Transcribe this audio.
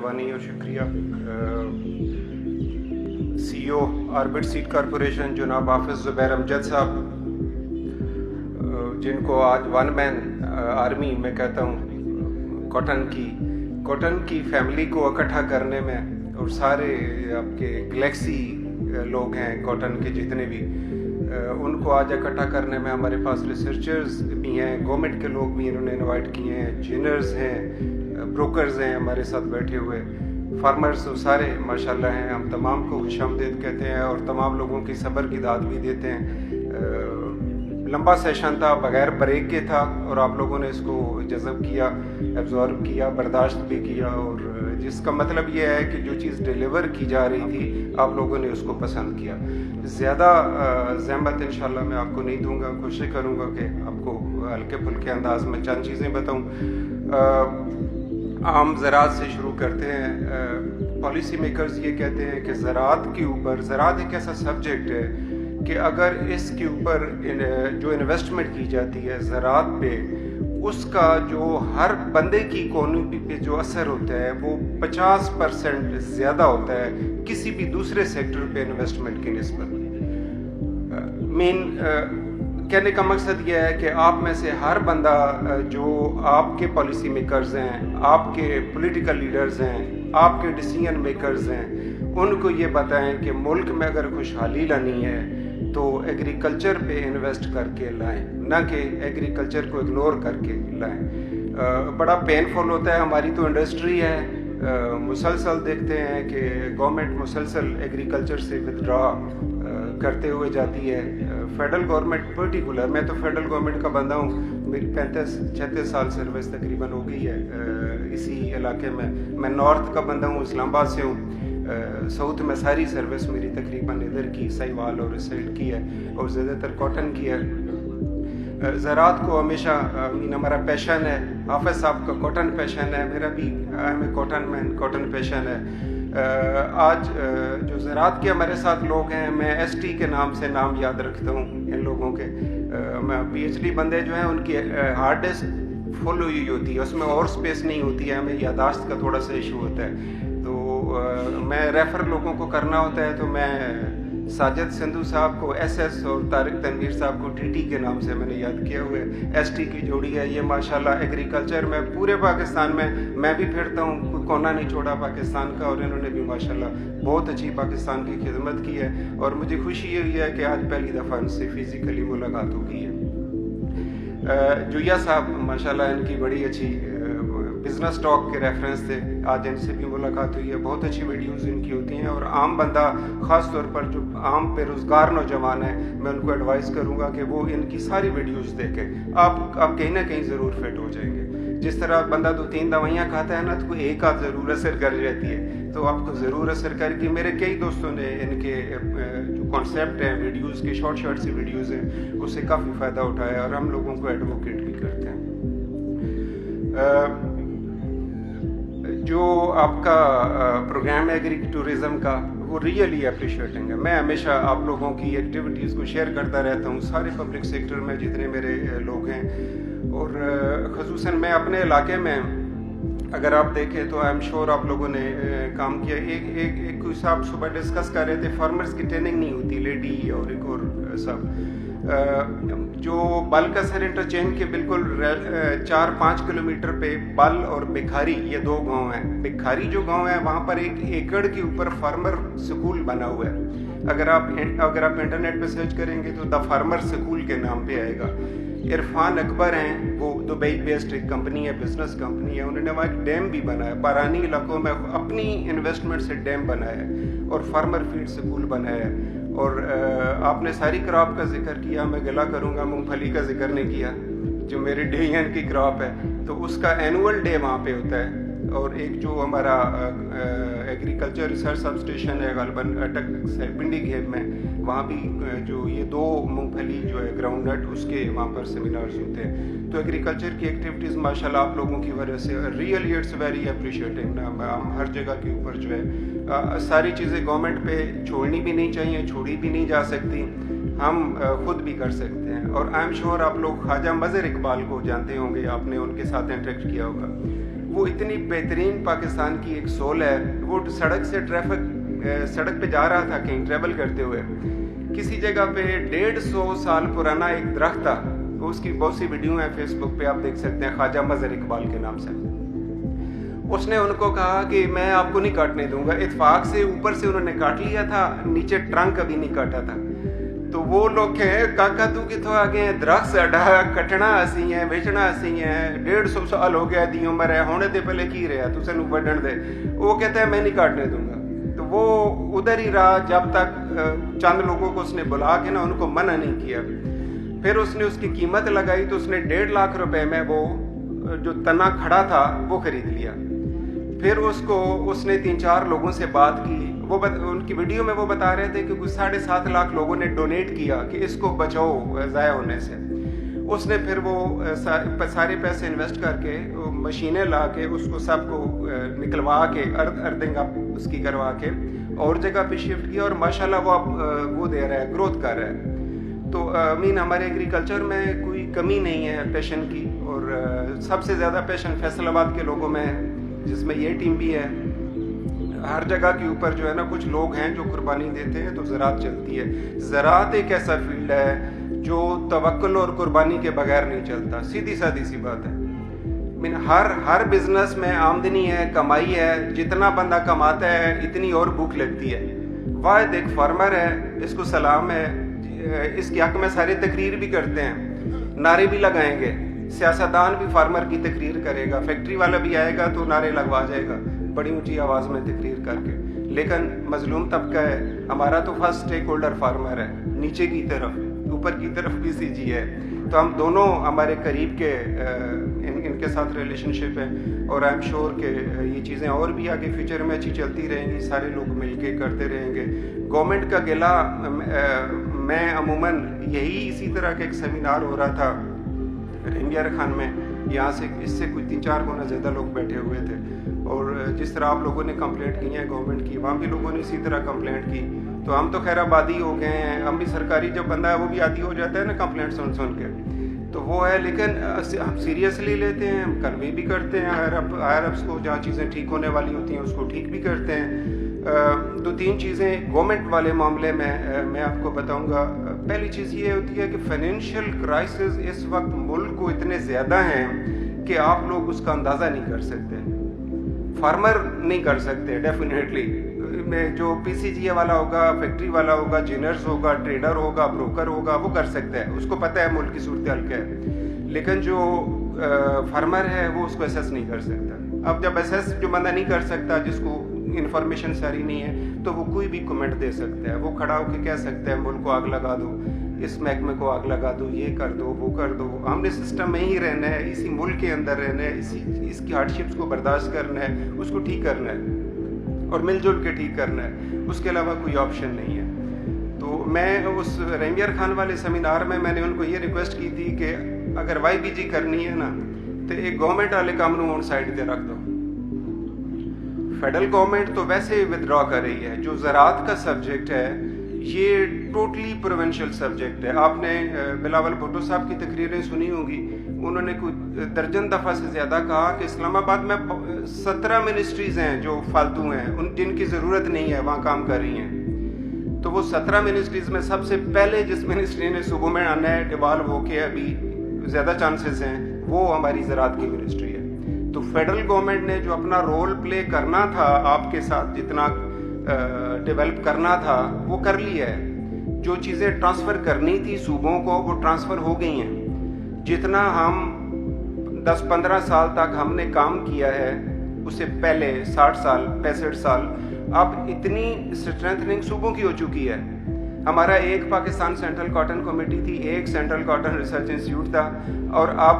मेहरबानी और शुक्रिया। CEO ऑर्बिट सीड कॉरपोरेशन जनाब हाफिज़ ज़ुबैर अमजद साहब, जिनको आज वन मैन आर्मी मैं कहता हूँ, कॉटन की फैमिली को इकट्ठा करने में, और सारे आपके गैलेक्सी लोग हैं कॉटन के जितने भी, उनको आज इकट्ठा करने में हमारे पास रिसर्चर्स भी हैं, गवर्नमेंट के लोग भी इन्होंने इनवाइट किए हैं, इंजीनियर्स हैं, ब्रोकर्स हैं हमारे साथ बैठे हुए, फार्मर्स सारे माशाल्लाह हैं। हम तमाम को खुशामदीद कहते हैं और तमाम लोगों की सब्र की दाद भी देते हैं। लंबा सेशन था, बगैर ब्रेक के था, और आप लोगों ने इसको जज़ब किया, एब्जॉर्ब किया, बर्दाश्त भी किया, और जिसका मतलब ये है कि जो चीज़ डिलीवर की जा रही थी आप लोगों ने उसको पसंद किया। ज़्यादा ज़हमत इंशाल्लाह मैं आपको नहीं दूंगा, कोशिश करूंगा कि आपको हल्के फुल्के अंदाज में चंद चीज़ें बताऊं। आम ज़रात से शुरू करते हैं। पॉलिसी मेकर्स ये कहते हैं कि ज़रात के ऊपर, ज़रात एक ऐसा सब्जेक्ट है कि अगर इसके ऊपर जो इन्वेस्टमेंट की जाती है ज़रात पे, उसका जो हर बंदे की इकोनॉमी पे जो असर होता है वो 50% ज़्यादा होता है किसी भी दूसरे सेक्टर पे इन्वेस्टमेंट की निस्बत। कहने का मकसद यह है कि आप में से हर बंदा जो आपके पॉलिसी मेकर्स हैं, आपके पॉलिटिकल लीडर्स हैं, आपके डिसीजन मेकर्स हैं, उनको ये बताएं कि मुल्क में अगर खुशहाली लानी है तो एग्रीकल्चर पे इन्वेस्ट करके लाएं, ना कि एग्रीकल्चर को इग्नोर करके लाएं। बड़ा पेनफुल होता है, हमारी तो इंडस्ट्री है, मुसलसल देखते हैं कि गवर्नमेंट मुसलसल एग्रीकल्चर से विथड्रॉ करते हुए जाती है। फेडरल गवर्नमेंट पर्टिकुलर, मैं तो फेडरल गवर्नमेंट का बंदा हूँ, मेरी 35-36 साल सर्विस तकरीबन हो गई है इसी इलाके में। मैं नॉर्थ का बंदा हूँ, इस्लामाबाद से हूँ। साउथ में सारी सर्विस मेरी तकरीबन इधर की साहिवाल और इस साइड की है, और ज़्यादातर कॉटन की है। ज़रात को हमेशा हमारा पैशन है। हाफिज़ साहब का कॉटन पैशन है, मेरा भी कॉटन मैन, कॉटन पैशन है। आज जो ज़रात के हमारे साथ लोग हैं, मैं ST के नाम से नाम याद रखता हूँ इन लोगों के। मैं PhD बंदे जो हैं उनकी हार्ड डिस्क फुल हुई होती है, उसमें और स्पेस नहीं होती है, हमें यादाश्त का थोड़ा सा इशू होता है, तो मैं रेफ़र लोगों को करना होता है, तो मैं साजिद सिंधु साहब को SS और तारिक तनवीर साहब को TT के नाम से मैंने याद किया हुआ है। ST की जोड़ी है ये माशाल्लाह। एग्रीकल्चर में पूरे पाकिस्तान में मैं भी फिरता हूँ, कोई कोना नहीं छोड़ा पाकिस्तान का, और इन्होंने भी माशाल्लाह बहुत अच्छी पाकिस्तान की खिदमत की है, और मुझे खुशी ये हुई है कि आज पहली दफ़ा इनसे फिज़िकली मुलाकात हो गई है। जुया साहब माशाल्लाह, इनकी बड़ी अच्छी बिजनेस टॉक के रेफरेंस थे, आज इनसे भी मुलाकात हुई है। बहुत अच्छी वीडियोस इनकी होती हैं, और आम बंदा, ख़ास तौर पर जो आम बेरोज़गार नौजवान है, मैं उनको एडवाइस करूंगा कि वो इनकी सारी वीडियोस देखें। आप कहीं ना कहीं ज़रूर फिट हो जाएंगे। जिस तरह बंदा 2-3 दवाइयाँ खाता है ना, तो कोई एक आध ज़रूर असर कर जाती है, तो आपको ज़रूर असर करेगी। मेरे कई दोस्तों ने इनके जो कॉन्सेप्ट हैं वीडियोज़ के, शॉर्ट सी वीडियोज़ हैं, उससे काफ़ी फ़ायदा उठाया, और हम लोगों को एडवोकेट भी करते हैं। जो आपका प्रोग्राम है एग्री टूरिज़म का, वो रियली अप्रिशिएटिंग है। मैं हमेशा आप लोगों की एक्टिविटीज़ को शेयर करता रहता हूँ सारे पब्लिक सेक्टर में जितने मेरे लोग हैं, और ख़ुसूसन मैं अपने इलाके में अगर आप देखें तो आई एम श्योर आप लोगों ने काम किया। एक साहब सुबह डिस्कस कर रहे थे, फार्मर्स की ट्रेनिंग नहीं होती, लेडी और एक और सब जो बलकसर इंटरचेंज के बिल्कुल 4-5 किलोमीटर पे बल और भिखारी, ये 2 गांव हैं। भिखारी जो गांव है वहाँ पर 1 एकड़ के ऊपर फार्मर स्कूल बना हुआ है। अगर आप इंटरनेट पे सर्च करेंगे तो द फार्मर स्कूल के नाम पे आएगा। इरफान अकबर हैं, वो दुबई बेस्ड एक कंपनी है, बिजनेस कंपनी है, उन्होंने वहाँ एक डैम भी बनाया, बारानी इलाकों में अपनी इन्वेस्टमेंट से डैम बनाया और फार्मर फीड स्कूल बनाया है। और आपने सारी क्रॉप का जिक्र किया, मैं गिला करूँगा मूंगफली का जिक्र नहीं किया, जो मेरी डिवीजन की क्रॉप है, तो उसका एनुअल डे वहाँ पे होता है। और एक जो हमारा एग्रीकल्चर रिसर्च सब स्टेशन है गालबन अटक पिंडी घेब में, वहाँ भी जो ये 2 मूंगफली जो है ग्राउंड नट, उसके वहाँ पर सेमिनार्स होते हैं। तो एग्रीकल्चर की एक्टिविटीज़ माशाल्लाह आप लोगों की वजह से रियली इट्स वेरी अप्रिशिएटिंग। हम हर जगह के ऊपर जो है सारी चीज़ें गवर्नमेंट पे छोड़नी भी नहीं चाहिए, छोड़ी भी नहीं जा सकती, हम खुद भी कर सकते हैं। और आई एम श्योर आप लोग ख्वाजा मज़हर इकबाल को जानते होंगे, आपने उनके साथ इंटरेक्ट किया होगा। وہ اتنی بہترین پاکستان کی ایک سول ہے. وہ سڑک پہ جا رہا تھا کہیں ٹریول کرتے ہوئے, کسی جگہ پہ 150 سال پرانا ایک درخت تھا. اس کی بہت سی ویڈیو ہیں فیس بک پہ, آپ دیکھ سکتے ہیں, خواجہ مظہر اقبال کے نام سے. اس نے ان کو کہا کہ میں آپ کو نہیں کاٹنے دوں گا. اتفاق سے اوپر سے انہوں نے کاٹ لیا تھا, نیچے ٹرنک ابھی نہیں کاٹا تھا. تو وہ لوگ کہیں کاکا تو کتوں آگے ہیں, درخت ساڈا کٹنا اسی ہیں, بیچنا اسی ہیں, 150 سال ہو گیا دی عمر ہے, ہونے دے پہلے کی رہا تو سنو وڈن دے. وہ کہتا ہے میں نہیں کاٹنے دوں گا. تو وہ ادھر ہی رہا جب تک چند لوگوں کو اس نے بلا کے نا ان کو منع نہیں کیا. پھر اس نے اس کی قیمت لگائی تو اس نے 1.5 لاکھ روپے میں وہ جو تنا کھڑا تھا وہ خرید لیا. پھر اس نے 3-4 لوگوں سے بات کی. ان کی ویڈیو میں وہ بتا رہے تھے کہ کچھ 7.5 لاکھ لوگوں نے ڈونیٹ کیا کہ اس کو بچاؤ ضائع ہونے سے. اس نے پھر وہ سارے پیسے انویسٹ کر کے مشینیں لا کے اس کو سب کو نکلوا کے ارتھنگ اپ اس کی کروا کے اور جگہ پہ شفٹ کیا, اور ماشاءاللہ وہ اب وہ دے رہا ہے, گروتھ کر رہا ہے. تو ہمارے ایگریکلچر میں کوئی کمی نہیں ہے پیشن کی, اور سب سے زیادہ پیشن فیصل آباد کے لوگوں میں ہے, جس میں یہ ٹیم بھی ہے. ہر جگہ کے اوپر جو ہے نا کچھ لوگ ہیں جو قربانی دیتے ہیں تو زراعت چلتی ہے. زراعت ایک ایسا فیلڈ ہے جو توکل اور قربانی کے بغیر نہیں چلتا. سیدھی سادی سی بات ہے. ہر بزنس میں آمدنی ہے, کمائی ہے, جتنا بندہ کماتا ہے اتنی اور بھوک لگتی ہے. واحد ایک فارمر ہے, اس کو سلام ہے, اس کے حق میں سارے تقریر بھی کرتے ہیں, نعرے بھی لگائیں گے. سیاستدان بھی فارمر کی تقریر کرے گا, فیکٹری والا بھی آئے گا تو نعرے لگوا جائے گا بڑی اونچی آواز میں تقریر کر کے. لیکن مظلوم طبقہ ہے ہمارا تو فرسٹ اسٹیک ہولڈر فارمر ہے, نیچے کی طرف, اوپر کی طرف پی سی جی ہے. تو ہم دونوں ہمارے قریب کے ان کے ساتھ ریلیشن شپ ہے, اور آئی ایم شیور کہ یہ چیزیں اور بھی آگے فیوچر میں اچھی چلتی رہیں گی, سارے لوگ مل کے کرتے رہیں گے. گورنمنٹ کا گلا میں عموماً یہی اسی طرح کا ایک سیمینار ہو رہا تھا رنگیار خان میں, یہاں سے اس سے کچھ 3-4 گنا زیادہ لوگ بیٹھے ہوئے تھے, اور جس طرح آپ لوگوں نے کمپلینٹ کی ہیں گورنمنٹ کی, وہاں بھی لوگوں نے اسی طرح کمپلینٹ کی. تو ہم تو خیر آبادی ہو گئے ہیں, ہم بھی سرکاری جب بندہ ہے وہ بھی عادی ہو جاتا ہے نا کمپلینٹ سن کے, تو وہ ہے. لیکن ہم سیریسلی لیتے ہیں, ہم کنوے بھی کرتے ہیں ہائر اپس کو, جہاں چیزیں ٹھیک ہونے والی ہوتی ہیں اس کو ٹھیک بھی کرتے ہیں. 2-3 چیزیں گورنمنٹ والے معاملے میں آپ کو بتاؤں گا. پہلی چیز یہ ہوتی ہے کہ فائنینشیل کرائسس اس وقت ملک کو اتنے زیادہ ہیں کہ آپ لوگ اس کا اندازہ نہیں کر سکتے. فارمر نہیں کر سکتے ڈیفینیٹلی, جو پی سی جی والا ہوگا, فیکٹری والا ہوگا, جینرز ہوگا, ٹریڈر ہوگا, بروکر ہوگا, وہ کر سکتا ہے, اس کو پتہ ہے ملک کی صورتحال کیا ہے. لیکن جو فارمر ہے وہ اس کو ایسیس نہیں کر سکتا. اب جب ایسیس جو بندہ نہیں کر سکتا, جس کو انفارمیشن ساری نہیں ہے, تو وہ کوئی بھی کمنٹ دے سکتا ہے. وہ کھڑا ہو کے کہہ سکتا ہے ملک کو آگ لگا دو, اس محکمے کو آگ لگا دو, یہ کر دو, وہ کر دو. ہم نے سسٹم میں ہی رہنا ہے, اسی ملک کے اندر رہنا ہے, اس کی ہارڈ شپس کو برداشت کرنا ہے, اس کو ٹھیک کرنا ہے اور مل جل کے ٹھیک کرنا ہے. اس کے علاوہ کوئی آپشن نہیں ہے. تو میں اس رنگیار خان والے سیمینار میں نے ان کو یہ ریکویسٹ کی تھی کہ اگر وائی بی جی کرنی ہے نا تو ایک گورنمنٹ والے کام نو آن سائڈ تے رکھ دو. فیڈرل گورنمنٹ تو ویسے ودرا کر رہی ہے. جو زراعت کا سبجیکٹ ہے یہ ٹوٹلی پروونشل سبجیکٹ ہے. آپ نے بلاول بھٹو صاحب کی تقریریں سنی ہوں گی, انہوں نے کوئی درجن دفعہ سے زیادہ کہا کہ اسلام آباد میں 17 منسٹریز ہیں جو فالتو ہیں, جن کی ضرورت نہیں ہے وہاں کام کر رہی ہیں. تو وہ 17 منسٹریز میں سب سے پہلے جس منسٹری نے صوبوں میں آنا ہے ڈیوالو ہو کے ابھی زیادہ چانسز ہیں, وہ ہماری زراعت کی منسٹری ہے. تو فیڈرل گورنمنٹ نے جو اپنا رول پلے کرنا تھا آپ کے ساتھ, جتنا ڈیولپ کرنا تھا وہ کر لیا ہے. جو چیزیں ٹرانسفر کرنی تھی صوبوں کو وہ ٹرانسفر ہو گئی ہیں. جتنا ہم 10-15 سال تک ہم نے کام کیا ہے اس سے پہلے 60 سال 65 سال اب اتنی اسٹرینتھنگ صوبوں کی ہو چکی ہے. ہمارا ایک پاکستان سینٹرل کاٹن کمیٹی تھی, ایک سینٹرل کاٹن ریسرچ انسٹیٹیوٹ تھا, اور اب